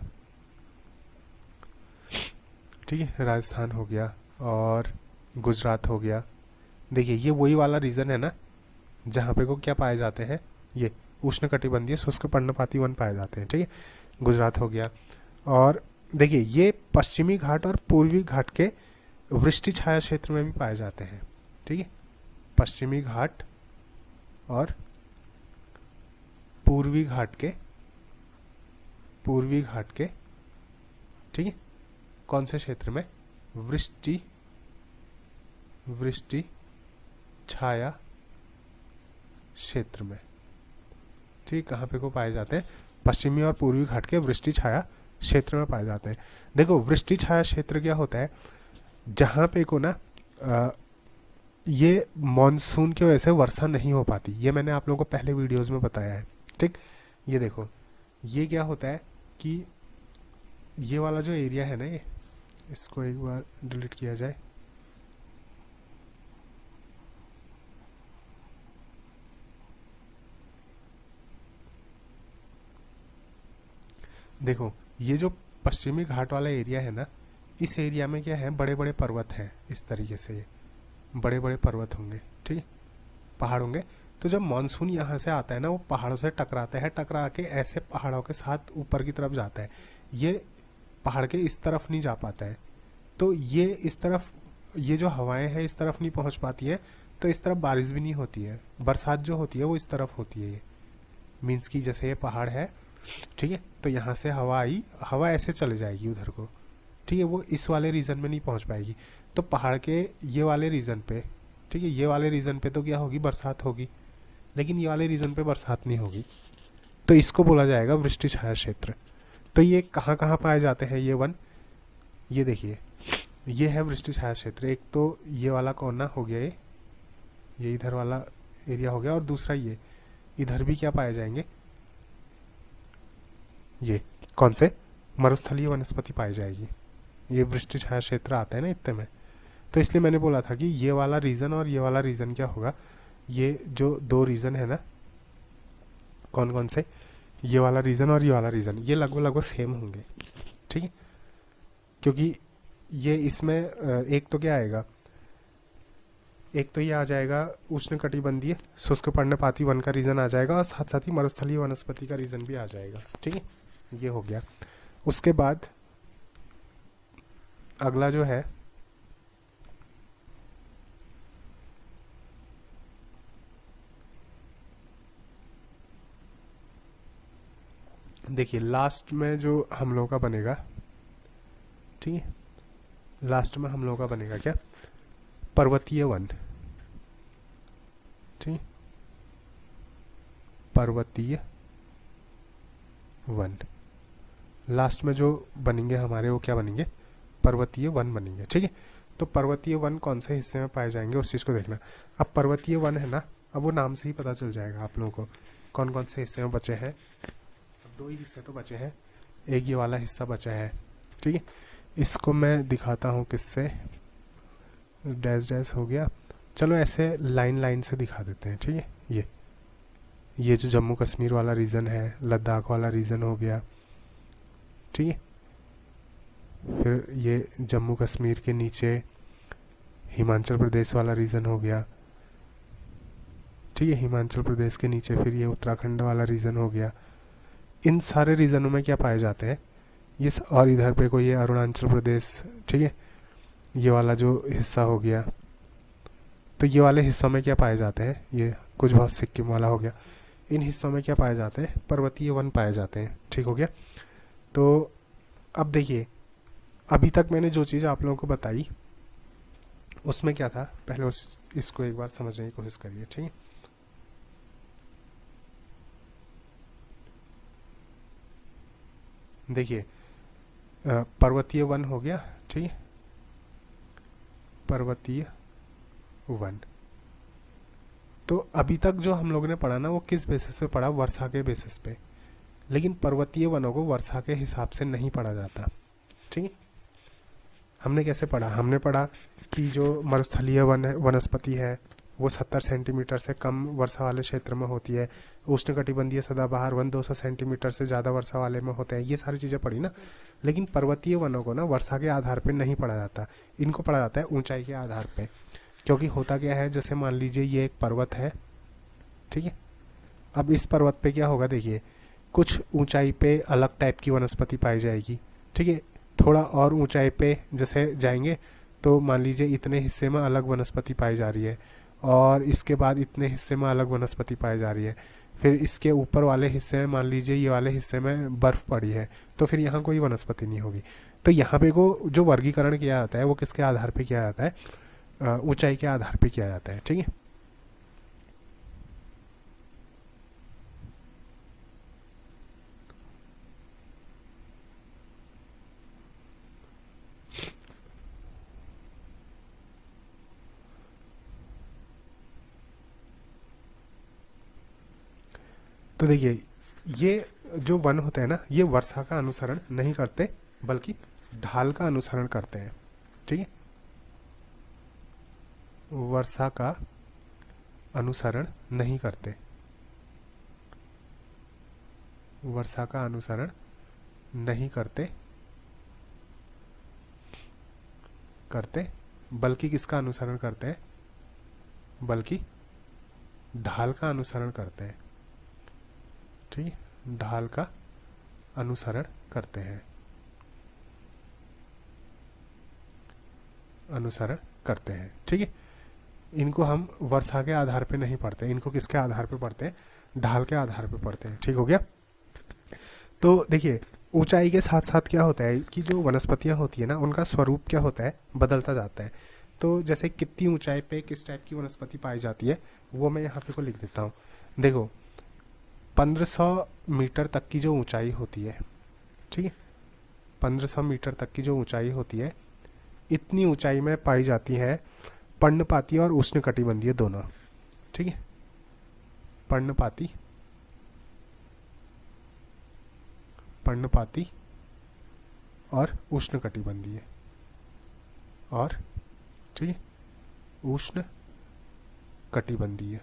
ठीक है, राजस्थान हो गया और गुजरात हो गया। देखिए ये वही वाला रीजन है ना जहाँ पे को क्या पाए जाते हैं, ये उष्णकटिबंधीय शुष्क पर्णपाती वन पाए जाते हैं। ठीक है, गुजरात हो गया। और देखिए ये पश्चिमी घाट और पूर्वी घाट के वृष्टि छाया क्षेत्र में भी पाए जाते हैं। ठीक है, पश्चिमी घाट और पूर्वी घाट के, ठीक है, कौन से क्षेत्र में, वृष्टि छाया क्षेत्र में। ठीक, कहाँ पे को पाए जाते हैं, पश्चिमी और पूर्वी घाट के वृष्टि छाया क्षेत्र में पाए जाते हैं। देखो वृष्टि छाया क्षेत्र क्या होता है, जहाँ पे को ना ये मॉनसून की वजह से वर्षा नहीं हो पाती, ये मैंने आप लोगों को पहले वीडियोस में बताया है। ठीक, ये देखो ये क्या होता है कि ये वाला जो एरिया है ना, ये इसको एक बार डिलीट किया जाए। देखो ये जो पश्चिमी घाट वाला एरिया है ना, इस एरिया में क्या है, बड़े बड़े पर्वत हैं, इस तरीके से ये बड़े बड़े पर्वत होंगे। ठीक है, पहाड़ होंगे। तो जब मानसून यहाँ से आता है ना, वो पहाड़ों से टकराता है, टकरा के ऐसे पहाड़ों के साथ ऊपर की तरफ जाता है, ये पहाड़ के इस तरफ नहीं जा पाता है। तो ये इस तरफ, ये जो हवाएं हैं इस तरफ नहीं पहुँच पाती हैं, तो इस तरफ बारिश भी नहीं होती है। बरसात जो होती है वो इस तरफ होती है। ये मीन्स की जैसे ये पहाड़ है, ठीक है, तो यहाँ से हवा आई, हवा ऐसे चले जाएगी उधर को। ठीक है, वो इस वाले रीजन में नहीं पहुँच पाएगी। तो पहाड़ के ये वाले रीजन पे, ठीक है, ये वाले रीजन पे तो क्या होगी, बरसात होगी, लेकिन ये वाले रीजन पे बरसात नहीं होगी। तो इसको बोला जाएगा वृष्टि छाया क्षेत्र। तो ये कहाँ कहाँ पाए जाते हैं ये वन? ये देखिए, ये है वृष्टि छाया क्षेत्र। एक तो ये वाला कोना हो गया, ये इधर वाला एरिया हो गया, और दूसरा ये इधर भी क्या पाए जाएंगे, ये कौन से, मरुस्थलीय वनस्पति पाई जाएगी। ये वृष्टि छाया क्षेत्र आता है ना इतने में। तो इसलिए मैंने बोला था कि ये वाला रीजन और ये वाला रीजन क्या होगा, ये जो दो रीजन है ना, कौन कौन से, ये वाला रीजन और ये वाला रीजन, ये लगभग लगभग सेम होंगे, ठीक है। क्योंकि ये इसमें एक तो क्या आएगा, एक तो ये आ जाएगा उष्णकटिबंधीय शुष्क पर्णपाती वन का रीजन आ जाएगा, और साथ साथ ही मरुस्थलीय वनस्पति का रीजन भी आ जाएगा, ठीक है। ये हो गया। उसके बाद अगला जो है, देखिए लास्ट में जो हम लोगों का बनेगा, ठीक है, लास्ट में हम लोगों का बनेगा क्या, पर्वतीय वन, ठीक, पर्वतीय वन। लास्ट में जो बनेंगे हमारे वो क्या बनेंगे, पर्वतीय वन बनेंगे, ठीक है। तो पर्वतीय वन कौन से हिस्से में पाए जाएंगे उस चीज़ को देखना। अब पर्वतीय वन है ना, अब वो नाम से ही पता चल जाएगा आप लोगों को कौन कौन से हिस्से में बचे हैं। दो ही हिस्से तो बचे हैं, एक ये वाला हिस्सा बचा है, ठीक है। इसको मैं दिखाता हूँ किससे, डैश डैश हो गया, चलो ऐसे लाइन लाइन से दिखा देते हैं, ठीक है। ये जो जम्मू कश्मीर वाला रीजन है, लद्दाख वाला रीजन हो गया, ठीक है। फिर ये जम्मू कश्मीर के नीचे हिमाचल प्रदेश वाला रीजन हो गया, ठीक है। हिमाचल प्रदेश के नीचे फिर ये उत्तराखंड वाला रीजन हो गया। इन सारे रीजनों में क्या पाए जाते हैं ये, और इधर पे कोई ये अरुणाचल प्रदेश, ठीक है, ये वाला जो हिस्सा हो गया। तो ये वाले हिस्सों में क्या पाए जाते हैं, ये कुछ बहुत सिक्किम वाला हो गया। इन हिस्सों में क्या पाए जाते हैं, पर्वतीय वन पाए जाते हैं, ठीक हो गया। तो अब देखिए, अभी तक मैंने जो चीज़ आप लोगों को बताई उसमें क्या था, पहले इसको एक बार समझने की कोशिश करिए, ठीक है। देखिए पर्वतीय वन हो गया, ठीक है, पर्वतीय वन। तो अभी तक जो हम लोगों ने पढ़ा ना, वो किस बेसिस पे पढ़ा, वर्षा के बेसिस पे। लेकिन पर्वतीय वनों को वर्षा के हिसाब से नहीं पढ़ा जाता, ठीक है। हमने कैसे पढ़ा, हमने पढ़ा कि जो मरुस्थलीय वनस्पति है वो 70 सेंटीमीटर से कम वर्षा वाले क्षेत्र में होती है। उष्णकटिबंधीय सदाबहार वन 200 सेंटीमीटर से ज़्यादा वर्षा वाले में होते हैं। ये सारी चीज़ें पढ़ी ना। लेकिन पर्वतीय वनों को ना वर्षा के आधार पर नहीं पढ़ा जाता, इनको पढ़ा जाता है ऊंचाई के आधार पर। क्योंकि होता क्या है, जैसे मान लीजिए ये एक पर्वत है, ठीक है। अब इस पर्वत पे क्या होगा, देखिए कुछ ऊंचाई पे अलग टाइप की वनस्पति पाई जाएगी, ठीक है। थोड़ा और ऊंचाई पे जैसे जाएंगे तो मान लीजिए इतने हिस्से में अलग वनस्पति पाई जा रही है, और इसके बाद इतने हिस्से में अलग वनस्पति पाई जा रही है। फिर इसके ऊपर वाले हिस्से में मान लीजिए ये वाले हिस्से में बर्फ़ पड़ी है, तो फिर यहाँ कोई वनस्पति नहीं होगी। तो यहाँ पे को जो वर्गीकरण किया जाता है वो किसके आधार पर किया जाता है, ऊंचाई के आधार पे किया जाता है, ठीक है। तो देखिए ये जो वन होते हैं ना, ये वर्षा का अनुसरण नहीं करते बल्कि ढाल का अनुसरण करते हैं, ठीक है। वर्षा का अनुसरण नहीं करते, वर्षा का अनुसरण नहीं करते बल्कि किसका अनुसरण करते हैं, बल्कि ढाल का अनुसरण करते हैं, ठीक है। ढाल का अनुसरण करते हैं, अनुसरण करते हैं, ठीक है। इनको हम वर्षा के आधार पे नहीं पढ़ते, इनको किसके आधार पे पढ़ते हैं, ढाल के आधार पे पढ़ते हैं, ठीक हो गया। तो देखिए ऊंचाई के साथ साथ क्या होता है कि जो वनस्पतियां होती है ना, उनका स्वरूप क्या होता है, बदलता जाता है। तो जैसे कितनी ऊंचाई पे किस टाइप की वनस्पति पाई जाती है वो मैं यहाँ पे को लिख देता हूँ। देखो 1500 मीटर तक की जो ऊंचाई होती है, ठीक है। 1500 मीटर तक की जो ऊंचाई होती है, इतनी ऊंचाई में पाई जाती है पर्णपाती और उष्णकटिबंधीय दोनों। ठीक है, पर्णपाती और उष्णकटिबंधीय, और ठीक है उष्ण कटिबंधीय।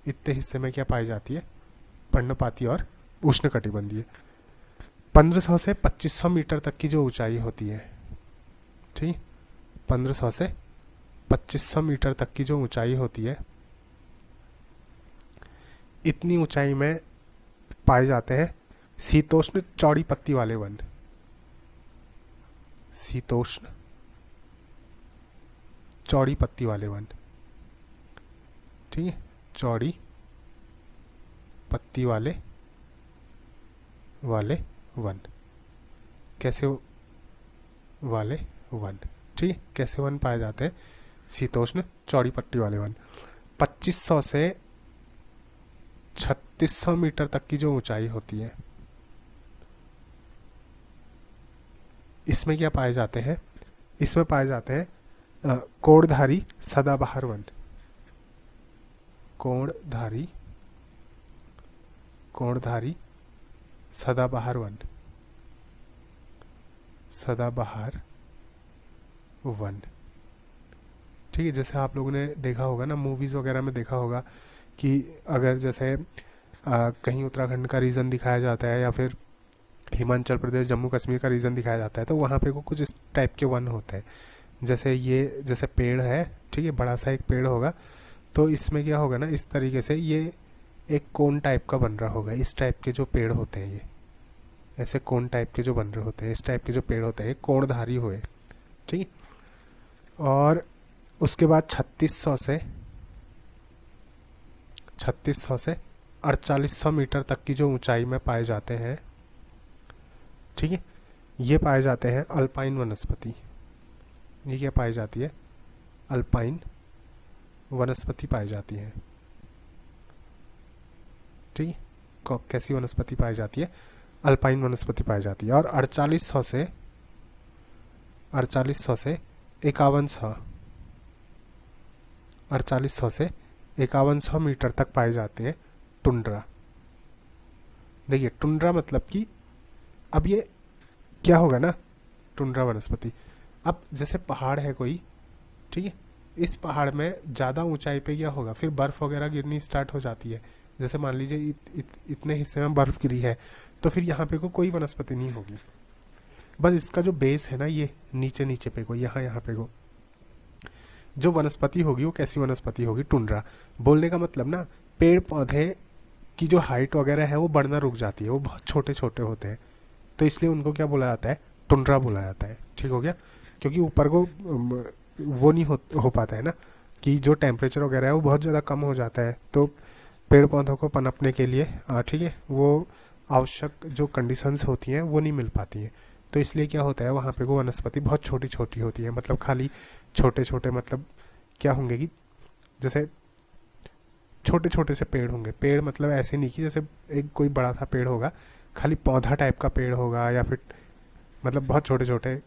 इतने हिस्से में क्या पाई जाती है? पर्णपाती और उष्णकटिबंधीय। 1500 से 2500 मीटर तक की जो ऊंचाई होती है, ठीक, 1500 से 2500 मीटर तक की जो ऊंचाई होती है, इतनी ऊंचाई में पाए जाते हैं शीतोष्ण चौड़ी पत्ती वाले वन। शीतोष्ण चौड़ी पत्ती वाले वन, ठीक है, चौड़ी पत्ती वाले वन। कैसे वाले वन? ठीक है, कैसे वन पाए जाते हैं? शीतोष्ण चौड़ी पट्टी वाले वन। 2500 से 3600 मीटर तक की जो ऊंचाई होती है, इसमें क्या पाए जाते हैं? इसमें पाए जाते हैं कोणधारी सदाबहार वन। कोणधारी सदाबहार वन। ठीक है, जैसे आप लोगों ने देखा होगा ना, मूवीज़ वगैरह में देखा होगा कि अगर जैसे कहीं उत्तराखंड का रीजन दिखाया जाता है या फिर हिमाचल प्रदेश जम्मू कश्मीर का रीजन दिखाया जाता है, तो वहाँ पे को कुछ इस टाइप के वन होते हैं। जैसे पेड़ है, ठीक है, बड़ा सा एक पेड़ होगा, तो इसमें क्या होगा ना, इस तरीके से ये एक कोन टाइप का बन रहा होगा। इस टाइप के जो पेड़ होते हैं, ये ऐसे कोन टाइप के जो बन रहे होते हैं, इस टाइप के जो पेड़ होते हैं, कोणधारी हुए। ठीक, और उसके बाद 3600 से 4800 मीटर तक की जो ऊंचाई में पाए जाते हैं, ठीक है, ये पाए जाते हैं अल्पाइन वनस्पति। ये क्या पाई जाती है? अल्पाइन वनस्पति पाई जाती है। ठीक है, कैसी वनस्पति पाई जाती है? अल्पाइन वनस्पति पाई जाती है। और 4800 से 5100 मीटर तक पाए जाते हैं टुंड्रा। देखिए, टुंड्रा मतलब कि अब ये क्या होगा ना, टुंड्रा वनस्पति, अब जैसे पहाड़ है कोई, ठीक है, इस पहाड़ में ज़्यादा ऊंचाई पे क्या होगा, फिर बर्फ़ वगैरह गिरनी स्टार्ट हो जाती है। जैसे मान लीजिए इतने हिस्से में बर्फ़ गिरी है, तो फिर यहाँ पे कोई वनस्पति नहीं होगी। बस इसका जो बेस है ना, ये नीचे पे को, यहाँ पे को जो वनस्पति होगी, वो कैसी वनस्पति होगी? टुंड्रा। बोलने का मतलब ना, पेड़ पौधे की जो हाइट वगैरह है वो बढ़ना रुक जाती है, वो बहुत छोटे छोटे होते हैं, तो इसलिए उनको क्या बोला जाता है? टुंड्रा बोला जाता है। ठीक हो गया, क्योंकि ऊपर को वो नहीं हो पाता है ना, कि जो टेम्परेचर वगैरह है वो बहुत ज़्यादा कम हो जाता है, तो पेड़ पौधों को पनपने के लिए, ठीक है, वो आवश्यक जो कंडीशंस होती हैं वो नहीं मिल पाती हैं, तो इसलिए क्या होता है, वहाँ पे वो वनस्पति बहुत छोटी छोटी होती है। मतलब खाली छोटे छोटे, मतलब क्या होंगे कि जैसे छोटे छोटे से पेड़ होंगे। पेड़ मतलब ऐसे नहीं कि जैसे एक कोई बड़ा सा पेड़ होगा, खाली पौधा टाइप का पेड़ होगा, या फिर मतलब बहुत छोटे छोटे,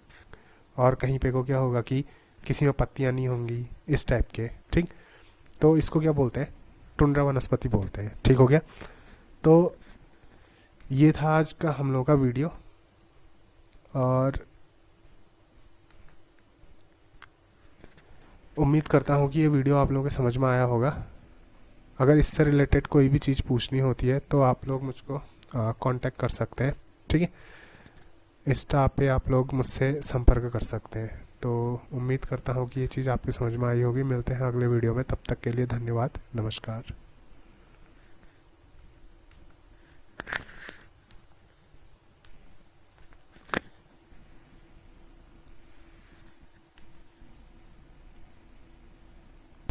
और कहीं पे को क्या होगा कि किसी में पत्तियां नहीं होंगी, इस टाइप के। ठीक, तो इसको क्या बोलते हैं? टुंड्रा वनस्पति बोलते हैं। ठीक हो गया, तो ये था आज का हम लोग का वीडियो, और उम्मीद करता हूँ कि ये वीडियो आप लोगों के समझ में आया होगा। अगर इससे रिलेटेड कोई भी चीज़ पूछनी होती है तो आप लोग मुझको कांटेक्ट कर सकते हैं। ठीक है, इंस्टा पे आप लोग मुझसे संपर्क कर सकते हैं। तो उम्मीद करता हूँ कि ये चीज़ आपकी समझ में आई होगी। मिलते हैं अगले वीडियो में, तब तक के लिए धन्यवाद, नमस्कार।